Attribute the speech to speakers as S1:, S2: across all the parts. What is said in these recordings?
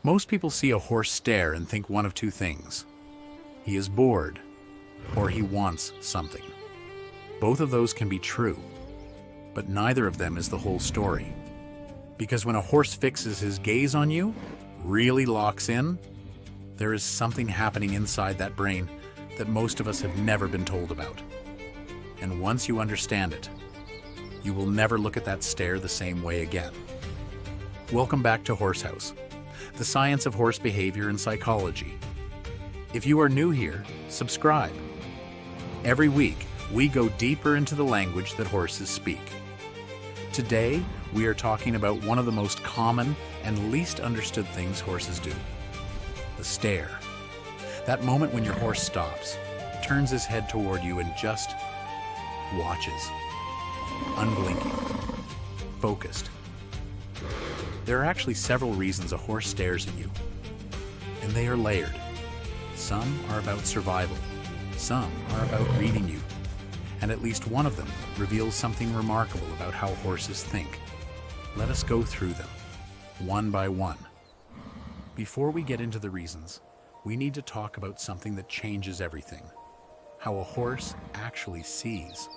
S1: Most people see a horse stare and think one of two things. He is bored, or he wants something. Both of those can be true, but neither of them is the whole story. Because when a horse fixes his gaze on you, really locks in, there is something happening inside that brain that most of us have never been told about. And once you understand it, you will never look at that stare the same way again. Welcome back to Horse House, the science of horse behavior and psychology. If you are new here, subscribe. Every week, we go deeper into the language that horses speak. Today, we are talking about one of the most common and least understood things horses do: the stare. That moment when your horse stops, turns his head toward you and just watches. Unblinking. Focused. There are actually several reasons a horse stares at you, and they are layered. Some are about survival, some are about reading you, and at least one of them reveals something remarkable about how horses think. Let us go through them, one by one. Before we get into the reasons, we need to talk about something that changes everything: how a horse actually sees.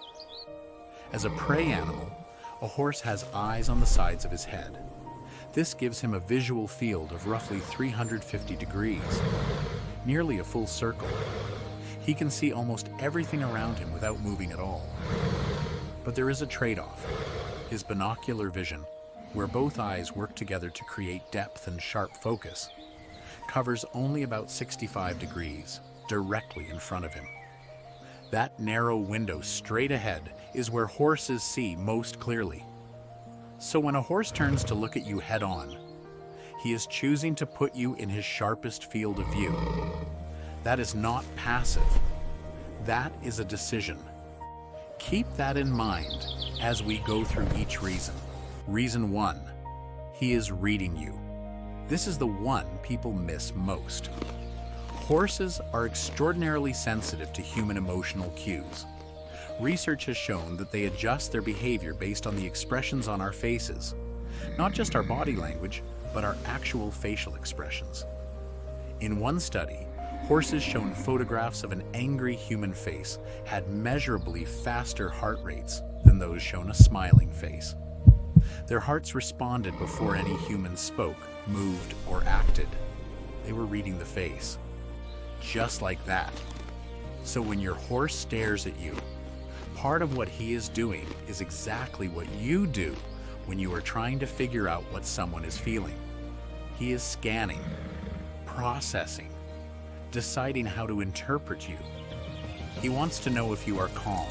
S1: As a prey animal, a horse has eyes on the sides of his head. This gives him a visual field of roughly 350 degrees, nearly a full circle. He can see almost everything around him without moving at all. But there is a trade-off. His binocular vision, where both eyes work together to create depth and sharp focus, covers only about 65 degrees, directly in front of him. That narrow window straight ahead is where horses see most clearly. So when a horse turns to look at you head-on, he is choosing to put you in his sharpest field of view. That is not passive. That is a decision. Keep that in mind as we go through each reason. Reason 1, he is reading you. This is the one people miss most. Horses are extraordinarily sensitive to human emotional cues. Research has shown that they adjust their behavior based on the expressions on our faces, not just our body language, but our actual facial expressions. In one study, horses shown photographs of an angry human face had measurably faster heart rates than those shown a smiling face. Their hearts responded before any human spoke, moved, or acted. They were reading the face. Just like that. So when your horse stares at you, part of what he is doing is exactly what you do when you are trying to figure out what someone is feeling. He is scanning, processing, deciding how to interpret you. He wants to know if you are calm,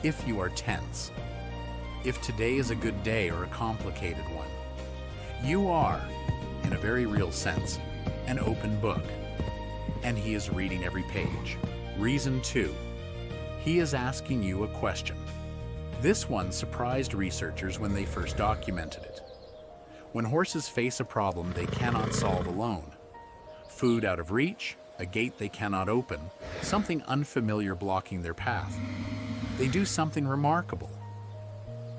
S1: if you are tense, if today is a good day or a complicated one. You are, in a very real sense, an open book, and he is reading every page. Reason 2, he is asking you a question. This one surprised researchers when they first documented it. When horses face a problem they cannot solve alone, food out of reach, a gate they cannot open, something unfamiliar blocking their path, they do something remarkable.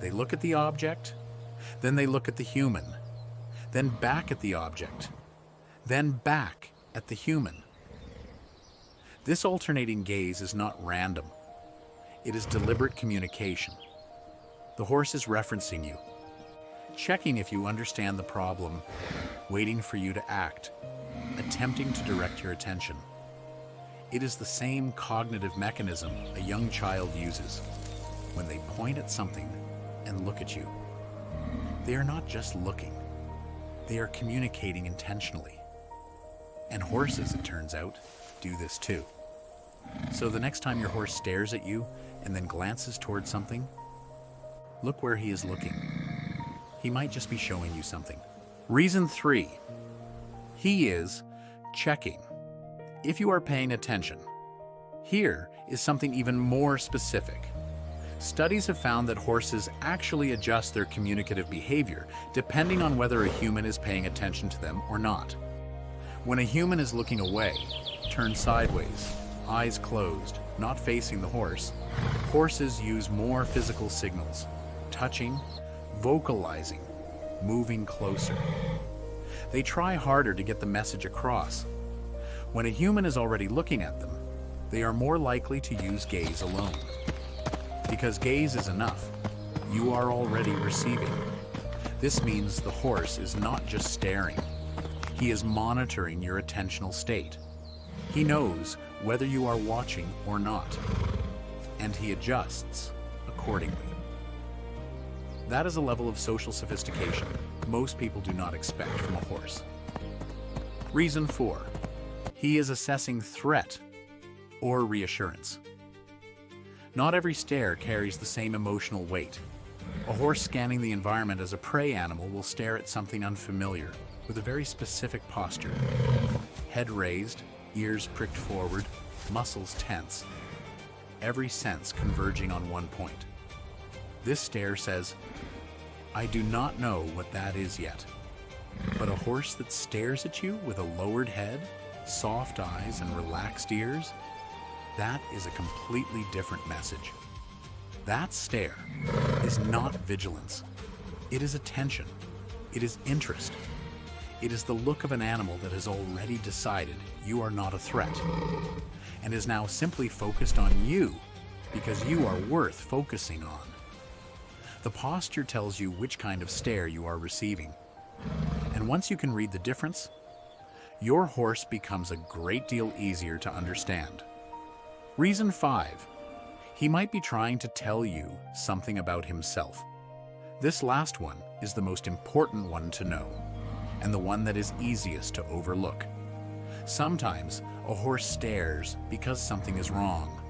S1: They look at the object, then they look at the human, then back at the object, then back at the human. This alternating gaze is not random. It is deliberate communication. The horse is referencing you, checking if you understand the problem, waiting for you to act, attempting to direct your attention. It is the same cognitive mechanism a young child uses when they point at something and look at you. They are not just looking, they are communicating intentionally. And horses, it turns out, do this too. So the next time your horse stares at you and then glances towards something, look where he is looking. He might just be showing you something. Reason 3, he is checking. If you are paying attention, here is something even more specific. Studies have found that horses actually adjust their communicative behavior depending on whether a human is paying attention to them or not. When a human is looking away, turned sideways, eyes closed, not facing the horse, horses use more physical signals, touching, vocalizing, moving closer. They try harder to get the message across. When a human is already looking at them, they are more likely to use gaze alone. Because gaze is enough, you are already receiving. This means the horse is not just staring. He is monitoring your attentional state. He knows whether you are watching or not, and he adjusts accordingly. That is a level of social sophistication most people do not expect from a horse. Reason 4. He is assessing threat or reassurance. Not every stare carries the same emotional weight. A horse scanning the environment as a prey animal will stare at something unfamiliar with a very specific posture. Head raised, ears pricked forward, muscles tense. Every sense converging on one point. This stare says, I do not know what that is yet. But a horse that stares at you with a lowered head, soft eyes, and relaxed ears, that is a completely different message. That stare is not vigilance. It is attention. It is interest. It is the look of an animal that has already decided you are not a threat and is now simply focused on you because you are worth focusing on. The posture tells you which kind of stare you are receiving. And once you can read the difference, your horse becomes a great deal easier to understand. Reason 5. He might be trying to tell you something about himself. This last one is the most important one to know, and the one that is easiest to overlook. Sometimes a horse stares because something is wrong.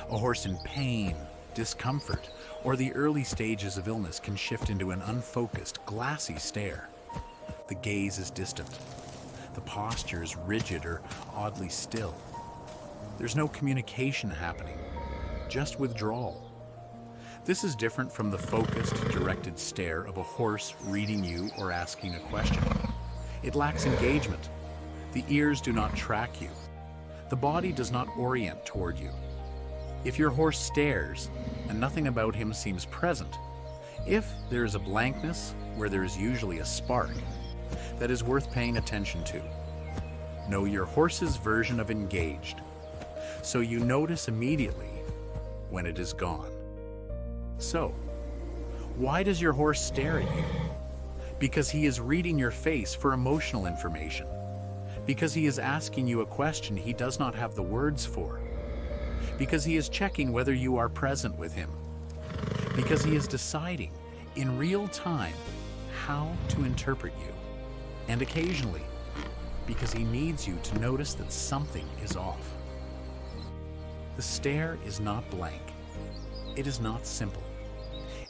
S1: A horse in pain, discomfort, or the early stages of illness can shift into an unfocused, glassy stare. The gaze is distant. The posture is rigid or oddly still. There's no communication happening, just withdrawal. This is different from the focused, directed stare of a horse reading you or asking a question. It lacks engagement. The ears do not track you. The body does not orient toward you. If your horse stares and nothing about him seems present, if there is a blankness where there is usually a spark, that is worth paying attention to. Know your horse's version of engaged, so you notice immediately when it is gone. So, why does your horse stare at you? Because he is reading your face for emotional information. Because he is asking you a question he does not have the words for. Because he is checking whether you are present with him. Because he is deciding in real time how to interpret you. And occasionally, because he needs you to notice that something is off. The stare is not blank. It is not simple.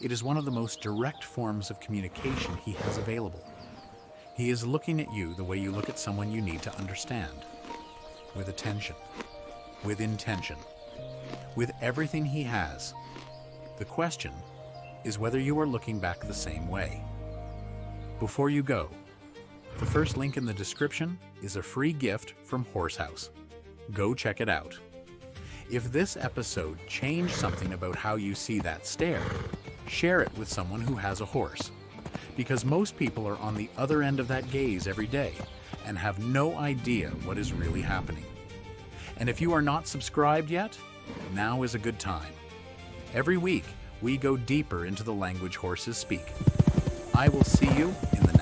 S1: It is one of the most direct forms of communication he has available. He is looking at you the way you look at someone you need to understand. With attention. With intention. With everything he has. The question is whether you are looking back the same way. Before you go, the first link in the description is a free gift from Horsehouse. Go check it out. If this episode changed something about how you see that stare, share it with someone who has a horse. Because most people are on the other end of that gaze every day and have no idea what is really happening. And if you are not subscribed yet, now is a good time. Every week, we go deeper into the language horses speak. I will see you in the